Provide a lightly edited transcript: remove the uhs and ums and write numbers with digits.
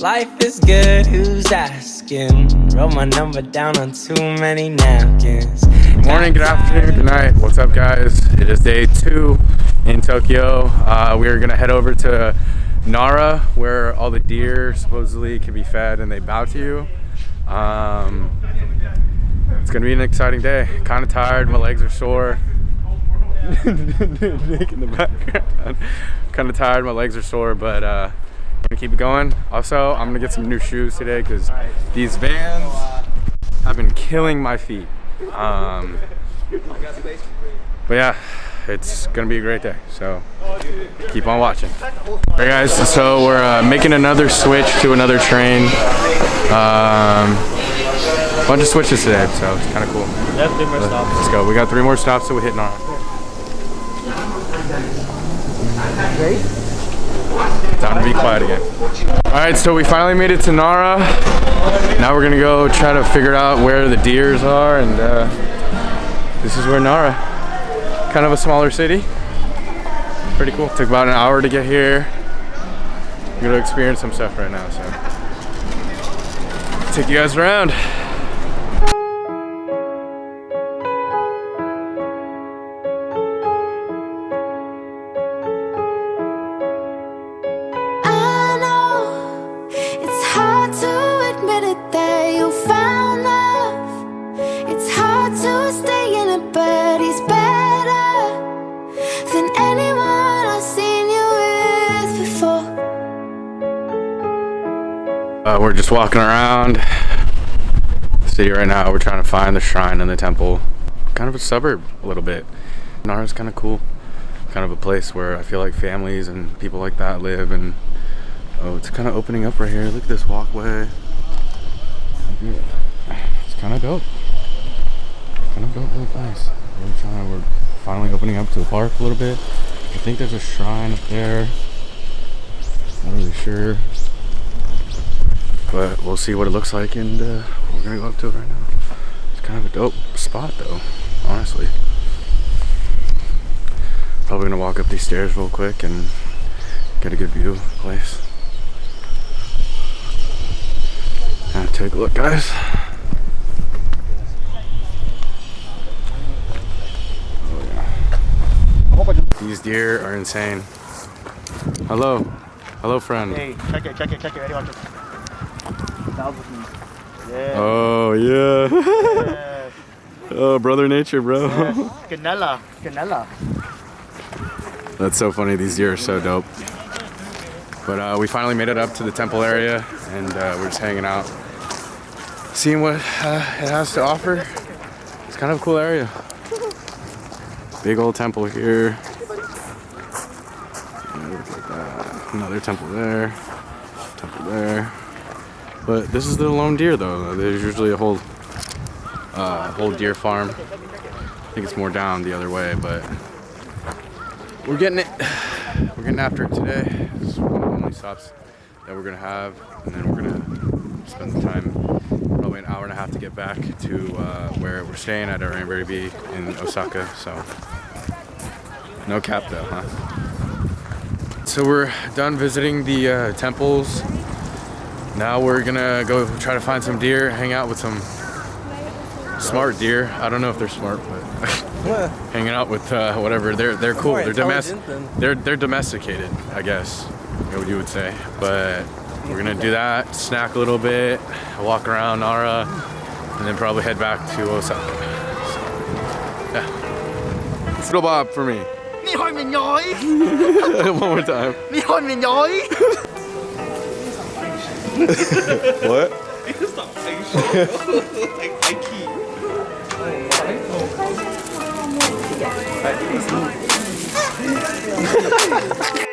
life is good, who's asking? Wrote my number down on too many napkins. Good morning, good afternoon, good night. What's up, guys? It is day 2 in Tokyo. We're gonna head over to Nara, where all the deer supposedly can be fed and they bow to you. It's gonna be an exciting day. Kind of tired, my legs are sore. Nick in the background. Kind of tired, my legs are sore, but I'm gonna keep it going. Also, I'm gonna get some new shoes today because these Vans have been killing my feet. But yeah, it's gonna be a great day, so keep on watching. Alright guys, so we're making another switch to another train. Bunch of switches today, so it's kind of cool. Yep, 3 more stops. Let's go. We got 3 more stops, so we're hitting on. Time to be quiet again. Alright, so we finally made it to Nara. Now we're gonna go try to figure out where the deers are, and this is where Nara. Kind of a smaller city. Pretty cool. Took about an hour to get here. We're gonna experience some stuff right now, so take you guys around. We're just walking around the city right now. We're trying to find the shrine and the temple. Kind of a suburb a little bit. Nara's kind of cool. Kind of a place where I feel like families and people like that live, and oh, it's kind of opening up right here. Look at this walkway. It's kind of dope. Kind of dope little place. We're finally opening up to the park a little bit. I think there's a shrine up there. Not really sure. But we'll see what it looks like, and we're gonna go up to it right now. It's kind of a dope spot though, honestly. Probably gonna walk up these stairs real quick and get a good view of the place. Take a look, guys. Oh yeah. These deer are insane. Hello. Hello, friend. Hey, check it, ready, watch it. Yeah. Oh yeah. Yes. Oh, brother nature, bro. Yes. Canela. That's so funny. These deer are so dope. But we finally made it up to the temple area, and we're just hanging out, seeing what it has to offer. It's kind of a cool area. Big old temple here. Yeah, look at that. Another temple there. Temple there. But this is the lone deer though. There's usually a whole deer farm. I think it's more down the other way, but we're getting it. We're getting after it today. This is one of the only stops that we're gonna have, and then we're gonna spend the time, probably an hour and a half to get back to where we're staying at our Airbnb in Osaka. So no cap though, huh? So we're done visiting the temples. Now we're gonna go try to find some deer, hang out with some smart deer. I don't know if they're smart, but hanging out with whatever. They're cool. They're domesticated, I guess, what you would say. But we're gonna do that, snack a little bit, walk around Nara, and then probably head back to Osaka. So, yeah. Little Bob for me. One more time. What? Stop saying shit.